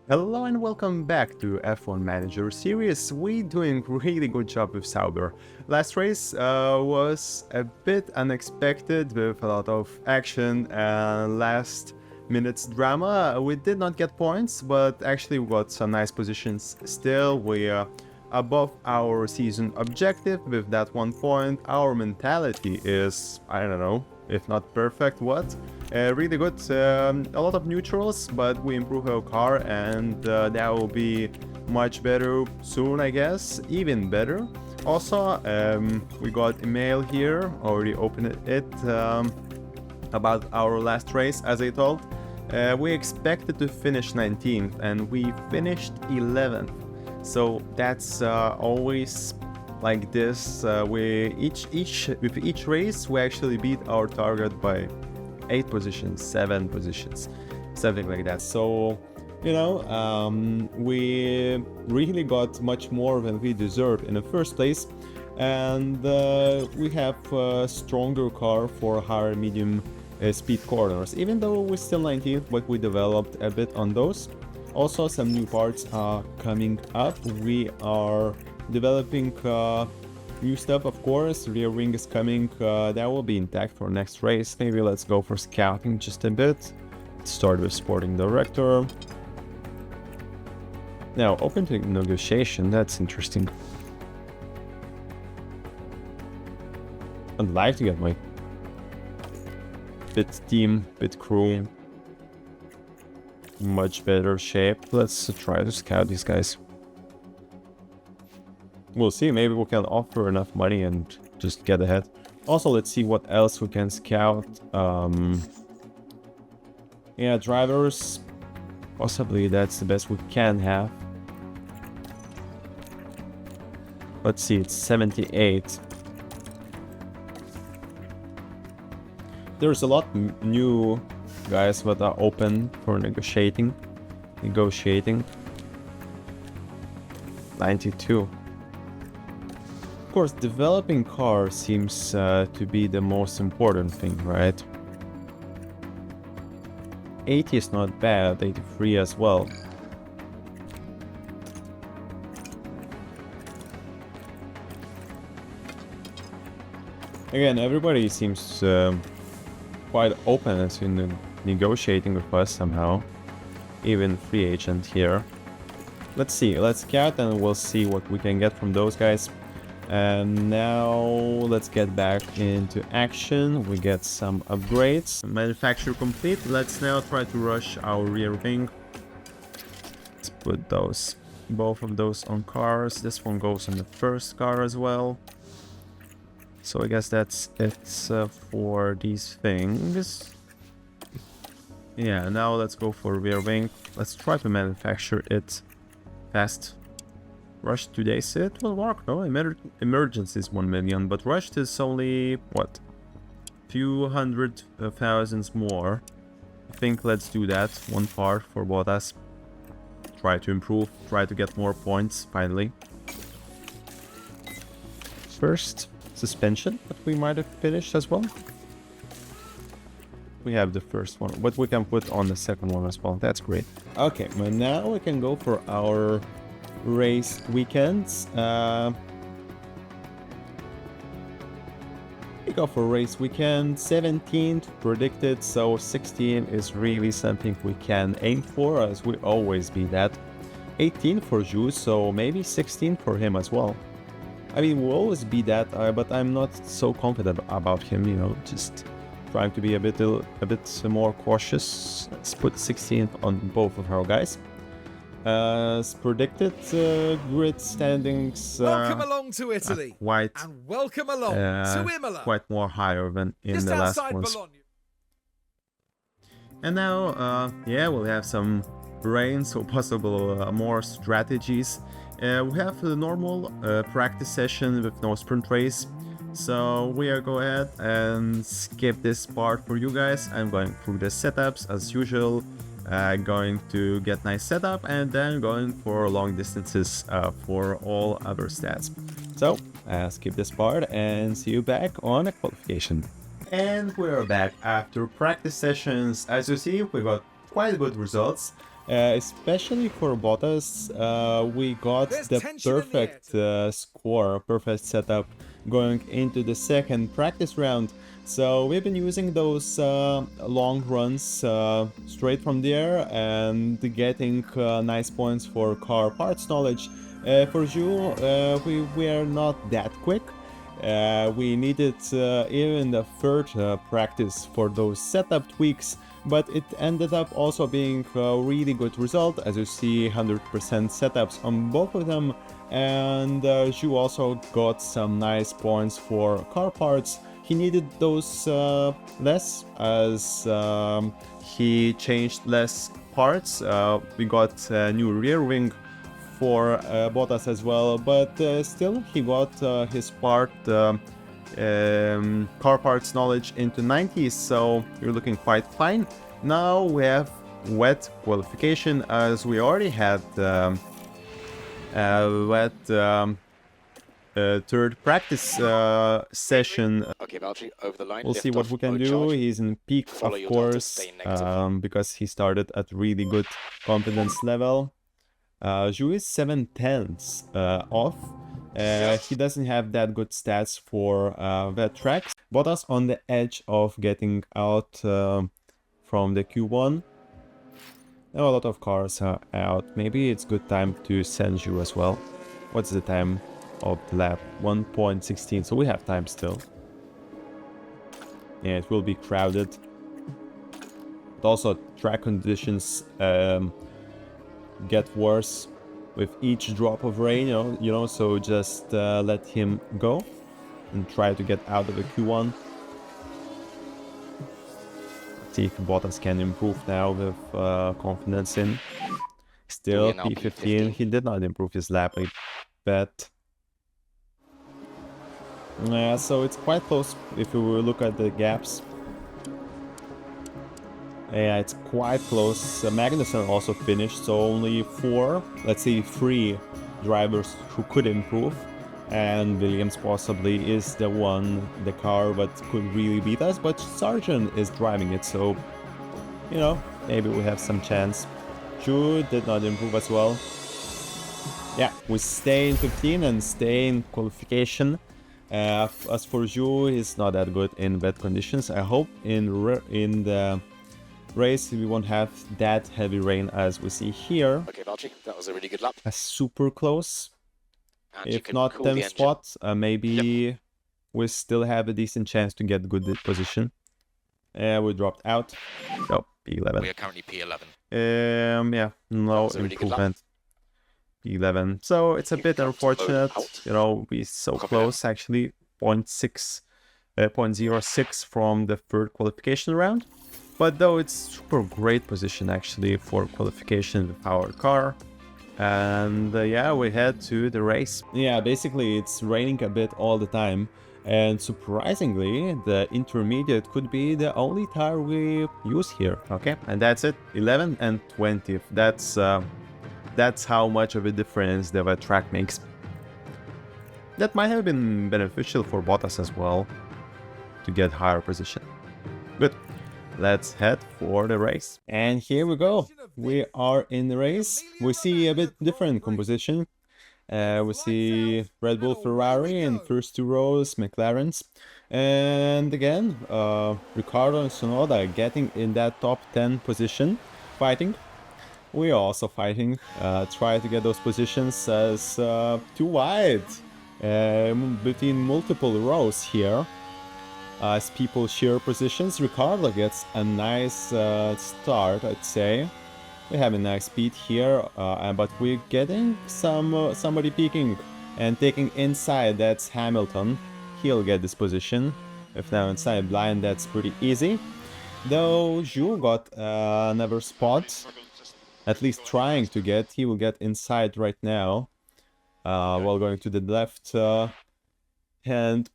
Hello and welcome back to F1 Manager Series. We're doing really good job with Sauber. Last race was a bit unexpected with a lot of action and last minutes drama. We did not get points, but actually we got some nice positions still. We are above our season objective with that 1 point. Our mentality is, I don't know, if not perfect, what? Really good. A lot of neutrals, but we improve our car and that will be much better soon, I guess. Even better. Also, we got email here, already opened it, about our last race, as I told. We expected to finish 19th and we finished 11th. So that's always like this. With each race, we actually beat our target by 8 positions, 7 positions, something like that. So, we really got much more than we deserve in the first place. And we have a stronger car for higher medium speed corners, even though we're still 19th, but we developed a bit on those. Also, some new parts are coming up. We are developing new stuff, of course. Rear wing is coming. That will be intact for next race. Maybe let's go for scouting just a bit. Start with sporting director. Now, open to negotiation. That's interesting. I'd like to get my pit team, pit crew much better shape. Let's try to scout these guys. We'll see, maybe we can offer enough money and just get ahead. Also, let's see what else we can scout. Yeah, drivers. Possibly that's the best we can have. Let's see, it's 78. There's a lot new guys that are open for negotiating. 92. Of course, developing cars seems to be the most important thing, right? 80 is not bad, 83 as well. Again, everybody seems quite open to negotiating with us somehow. Even free agent here. Let's see, let's scout and we'll see what we can get from those guys. And now let's get back into action. We get some upgrades. Manufacture complete. Let's now try to rush our rear wing. Let's put both of those on cars. This one goes on the first car as well. So I guess that's it for these things. Yeah, now let's go for rear wing. Let's try to manufacture it fast. Rushed today's it will work, no? Emergency is 1 million, but rushed is only, what? Few hundred thousands more. I think let's do that. 1 part for Bottas. Try to improve, try to get more points, finally. First, suspension, but we might have finished as well. We have the first one, but we can put on the second one as well. That's great. Okay, but now we can go for our race weekends. We go for race weekend. 17th predicted, so 16 is really something we can aim for, as we always be that. 18 for Juice, so maybe 16 for him as well. I mean, we'll always be that, but I'm not so confident about him, just trying to be a bit more cautious. Let's put 16th on both of our guys. As predicted, grid standings welcome along to Italy, and welcome along to Imola. Quite more higher than in just the last outside ones. Bologna. And now, yeah, we'll have some rain, so possible more strategies. We have the normal practice session with no sprint race. So we are go ahead and skip this part for you guys. I'm going through the setups as usual. Going to get nice setup and then going for long distances for all other stats. So skip this part and see you back on a qualification. And we're back after practice sessions. As you see, we got quite good results. Especially for Bottas, we got the perfect score, perfect setup going into the second practice round. So we've been using those long runs straight from there and getting nice points for car parts knowledge. For Jules, we are not that quick. We needed even the third practice for those setup tweaks, but it ended up also being a really good result. As you see, 100% setups on both of them, and Zhu also got some nice points for car parts. He needed those less, as he changed less parts. We got a new rear wing for Bottas as well, but still he got his car parts knowledge into 90s, so you're looking quite fine. Now we have wet qualification, as we already had wet third practice session. Okay, Valtteri, over the line. We'll see what we can do. He's in peak, of course, because he started at really good confidence level. Zhu is 7/10 off. He doesn't have that good stats for wet tracks. Bottas on the edge of getting out from the Q1. Now a lot of cars are out. Maybe it's good time to send Zhu as well. What's the time of the lap? 1.16, so we have time still. Yeah, it will be crowded. But also track conditions get worse with each drop of rain, you know, so just let him go and try to get out of the Q1. See if Bottas can improve now with confidence in. Still P15, he did not improve his lap, I bet. Yeah, so it's quite close if we look at the gaps. Yeah, it's quite close. Magnussen also finished, so only 3 drivers who could improve. And Williams possibly is the car that could really beat us, but Sargent is driving it, so, you know, maybe we have some chance. Zhu did not improve as well. Yeah, we stay in 15 and stay in qualification. As for Zhu, he's not that good in wet conditions. I hope in the race we won't have that heavy rain as we see here. Okay, Valtteri, that was a really good lap. Super close. And if not 10th spot, maybe we still have a decent chance to get good position. We dropped out. Oh, P11. We are currently P11. Yeah, no improvement. P11. So it's a bit unfortunate. You know, we're so close actually. 0.06 from the third qualification round. But though it's super great position actually for qualification with our car. And yeah, we head to the race. Yeah, basically it's raining a bit all the time. And surprisingly, the intermediate could be the only tire we use here. Okay, and that's it. 11th and 20th. That's how much of a difference the wet track makes. That might have been beneficial for Bottas as well, to get higher position. Good. Let's head for the race. And here we go. We are in the race. We see a bit different composition. We see Red Bull, Ferrari in first 2 rows, McLarens. And again, Ricciardo and Tsunoda getting in that top 10 position, fighting. We are also fighting, try to get those positions as too wide between multiple rows here. As people share positions, Ricciardo gets a nice start, I'd say. We have a nice speed here, but we're getting somebody peeking and taking inside. That's Hamilton. He'll get this position. If now inside blind, that's pretty easy. Though Zhu got another spot, at least trying to get. He will get inside right now. While going to the left hand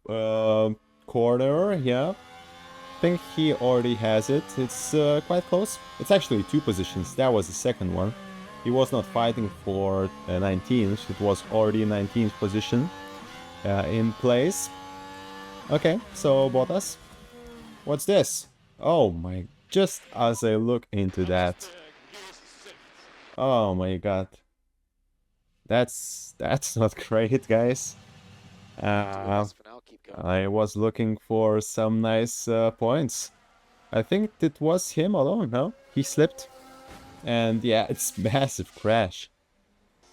corner, yeah. I think he already has it. It's quite close. It's actually 2 positions. That was the second one. He was not fighting for 19th. It was already 19th position in place. Okay, so Bottas. What's this? Oh my, just as I look into that. Oh my god. That's not great, guys. I was looking for some nice points. I think it was him alone, no? He slipped. And yeah, it's massive crash.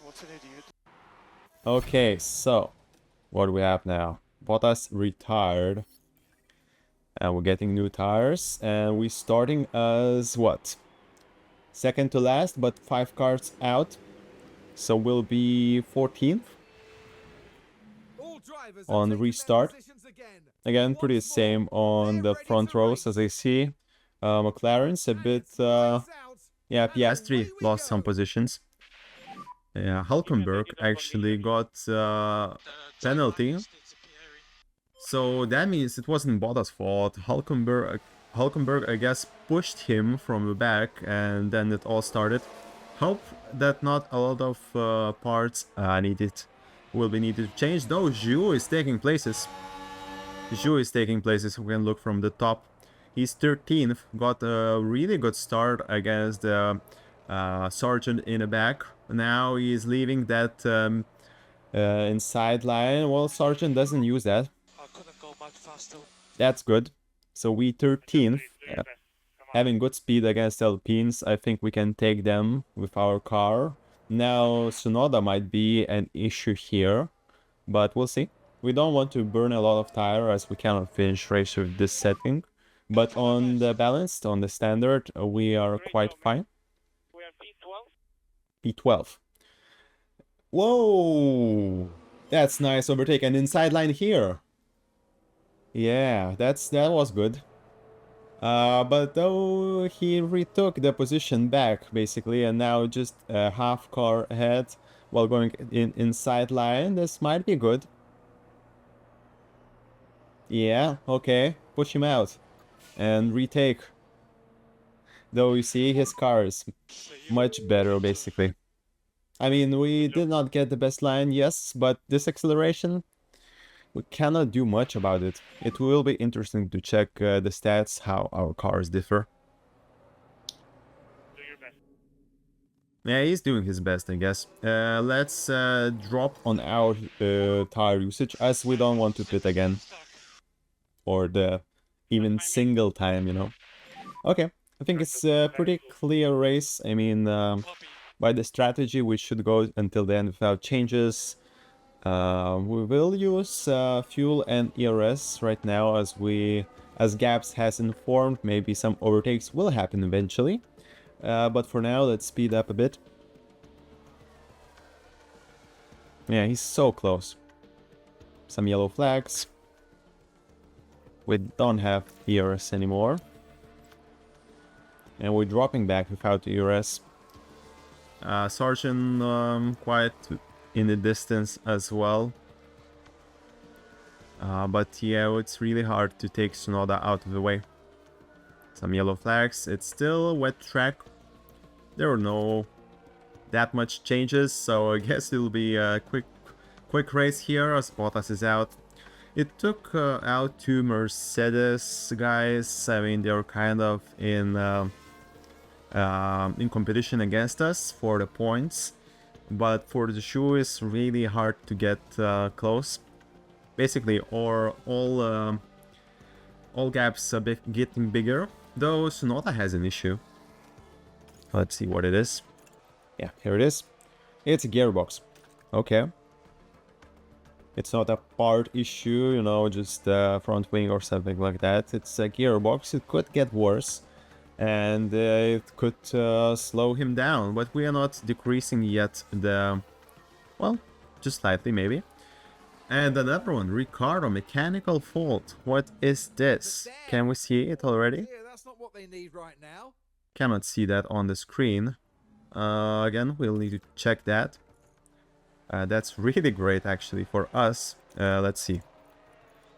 What's an idiot? Okay, so what do we have now? Bottas retired. And we're getting new tires. And we're starting as what? Second to last, but 5 cars out. So we'll be 14th on restart. Again, pretty same on the front rows as I see. McLaren's a bit, yeah, Piastri lost some positions. Yeah, Hulkenberg actually got penalty. So that means it wasn't Bottas' fault. Hulkenberg, I guess, pushed him from the back and then it all started. Hope that not a lot of parts will be needed to change, though Zhu is taking places. Zhu is taking places, we can look from the top. He's 13th, got a really good start against the Sargent in the back. Now he's leaving that inside line. Well, Sargent doesn't use that. I couldn't go much faster. That's good. So we 13th. Having good speed against Alpines, I think we can take them with our car. Now, Tsunoda might be an issue here, but we'll see. We don't want to burn a lot of tire as we cannot finish race with this setting. But on the balanced, on the standard, we are quite fine. We are P12? P12. Whoa! That's nice overtake. And inside line here. Yeah, that was good. But though he retook the position back basically, and now just a half car ahead while going inside line, this might be good. Yeah, okay, push him out and retake. Though you see his car is much better basically. I mean, we did not get the best line, yes, but this acceleration, we cannot do much about it. It will be interesting to check the stats, how our cars differ. Do your best. Yeah, he's doing his best, I guess. Let's drop on our tire usage, as we don't want to pit again. Or the even single time, you know. Okay, I think it's a pretty clear race. I mean, by the strategy, we should go until the end without changes. We will use fuel and ERS right now as Gaps has informed. Maybe some overtakes will happen eventually. But for now, let's speed up a bit. Yeah, he's so close. Some yellow flags. We don't have ERS anymore. And we're dropping back without ERS. Sargent quite in the distance as well. But yeah, it's really hard to take Tsunoda out of the way. Some yellow flags. It's still a wet track. There are no that much changes, so I guess it'll be a quick race here as Bottas is out. It took out 2 Mercedes guys. I mean, they're kind of in competition against us for the points. But for the shoe, it's really hard to get close. Basically, all gaps are getting bigger. Though Tsunoda has an issue. Let's see what it is. Yeah, here it is. It's a gearbox. Okay. It's not a part issue, you know, just front wing or something like that. It's a gearbox. It could get worse. And it could slow him down, but we are not decreasing yet the... Well, just slightly maybe. And another one, Ricardo, mechanical fault. What is this? Can we see it already? That's not what they need right now. Cannot see that on the screen. Again, we'll need to check that. That's really great actually for us. Let's see.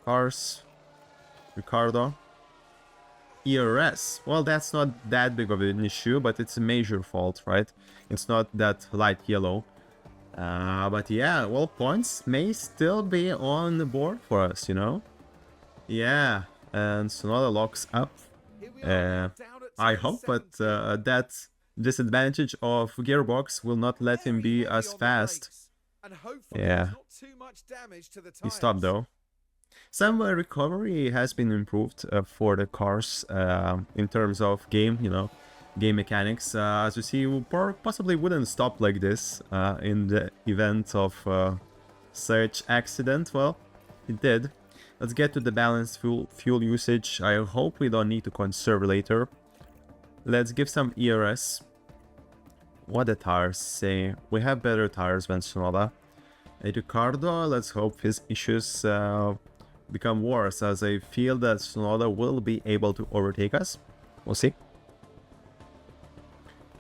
Cars. Ricardo. ERS. Well, that's not that big of an issue, but it's a major fault, right? It's not that light yellow. But yeah, well, points may still be on the board for us, you know? Yeah, and Tsunoda locks up. I hope, but that disadvantage of gearbox will not let him be as fast. Yeah, he stopped though. Some recovery has been improved for the cars in terms of game, you know, game mechanics. As you see, we possibly wouldn't stop like this in the event of such accident. Well, it did. Let's get to the balanced fuel usage. I hope we don't need to conserve later. Let's give some ERS. What the tires say? We have better tires than Tsunoda. Ricardo, let's hope his issues become worse, as I feel that Tsunoda will be able to overtake us. We'll see.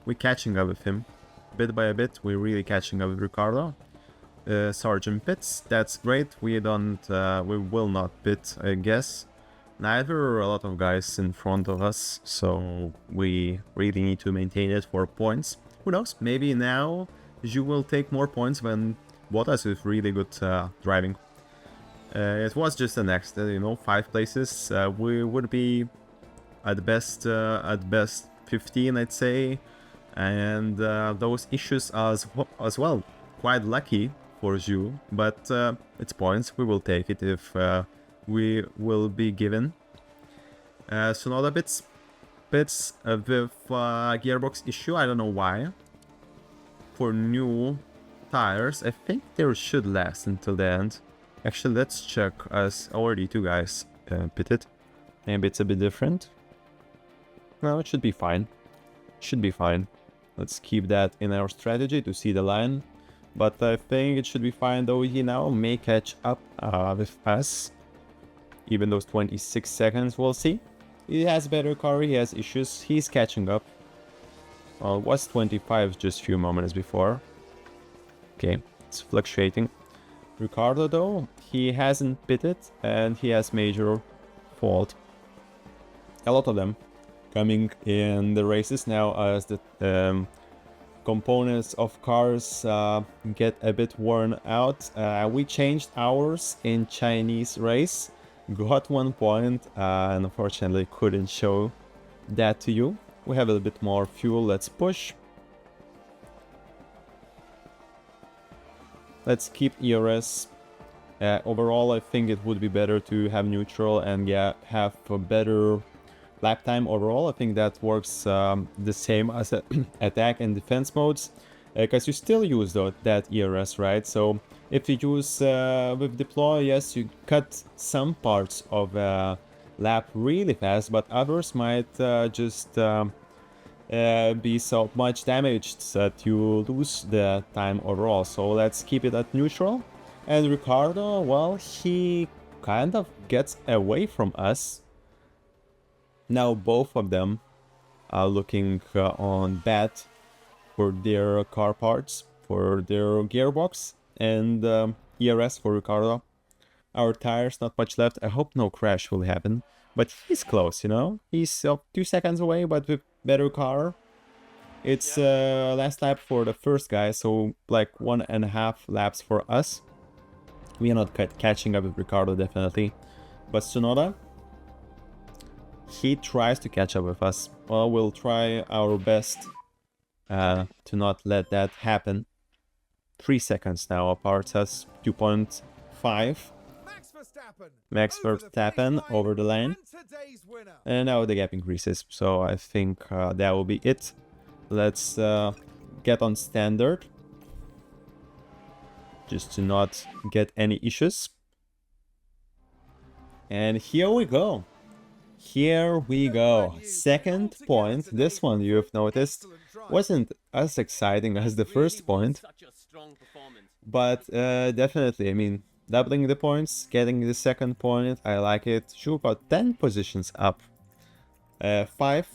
We're catching up with him. Bit by bit, we're really catching up with Ricardo. Sergeant pits, that's great. We will not pit, I guess. Neither a lot of guys in front of us, so we really need to maintain it for points. Who knows, maybe now you will take more points when Bottas with really good driving. It was just an accident, you know, 5 places. We would be at best 15, I'd say. And those issues as well, quite lucky for you, but it's points. We will take it if we will be given. Tsunoda pits with gearbox issue. I don't know why. For new tires, I think they should last until the end. Actually, let's check, as already 2 guys pitted. Maybe it's a bit different. No, it should be fine. Should be fine. Let's keep that in our strategy to see the line. But I think it should be fine, though he now may catch up with us. Even those 26 seconds, we'll see. He has better car, he has issues, he's catching up. Well, it was 25 just a few moments before. Okay, it's fluctuating. Ricardo, though, he hasn't pitted and he has major fault. A lot of them coming in the races now as the components of cars get a bit worn out. We changed ours in Chinese race, got 1 point, and unfortunately couldn't show that to you. We have a bit more fuel, let's push. Let's keep ERS. Overall, I think it would be better to have neutral and have a better lap time overall. I think that works the same as attack and defense modes, because you still use that ERS, right? So if you use with deploy, yes, you cut some parts of lap really fast, but others might just be so much damaged that you lose the time overall. So let's keep it at neutral. And Ricardo, well, he kind of gets away from us. Now both of them are looking on bad for their car parts, for their gearbox, and ERS for Ricardo. Our tires, not much left. I hope no crash will happen, but he's close, you know? He's 2 seconds away, but with better car. It's last lap for the first guy, so like 1.5 laps for us. We are not catching up with Ricardo, definitely. But Tsunoda, he tries to catch up with us. Well, we'll try our best to not let that happen. 3 seconds now apart us, 2.5. Max Verstappen over the line. And now the gap increases, so I think that will be it. Let's get on standard, just to not get any issues. And here we go. Here we go. Second point. This one, you've noticed, wasn't as exciting as the first point. But definitely, I mean, doubling the points, getting the second point, I like it. Should about 10 positions up. 5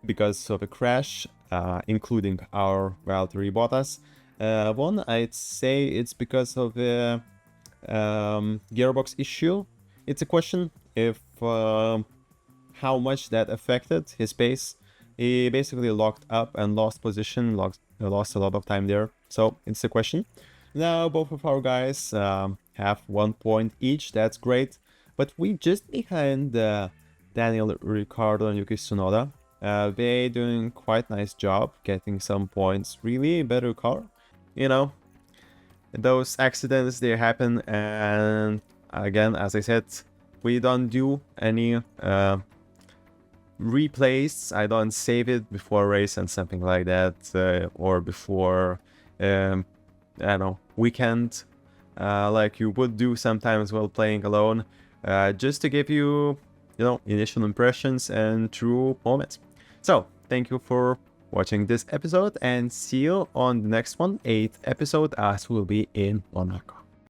because of a crash, including our Valtteri Bottas. 1, I'd say it's because of the gearbox issue. It's a question if how much that affected his pace. He basically locked up and lost position, lost a lot of time there. So it's a question. Now both of our guys have 1 point each. That's great. But we just behind Daniel Ricciardo and Yuki Tsunoda. They doing quite nice job getting some points. Really better car, you know. Those accidents they happen, and again, as I said, we don't do any replays. I don't save it before race and something like that, or before I don't know, weekend, like you would do sometimes while playing alone, just to give you, you know, initial impressions and true moments. So thank you for watching this episode, and see you on the next one, 8th episode, as we'll be in Monaco.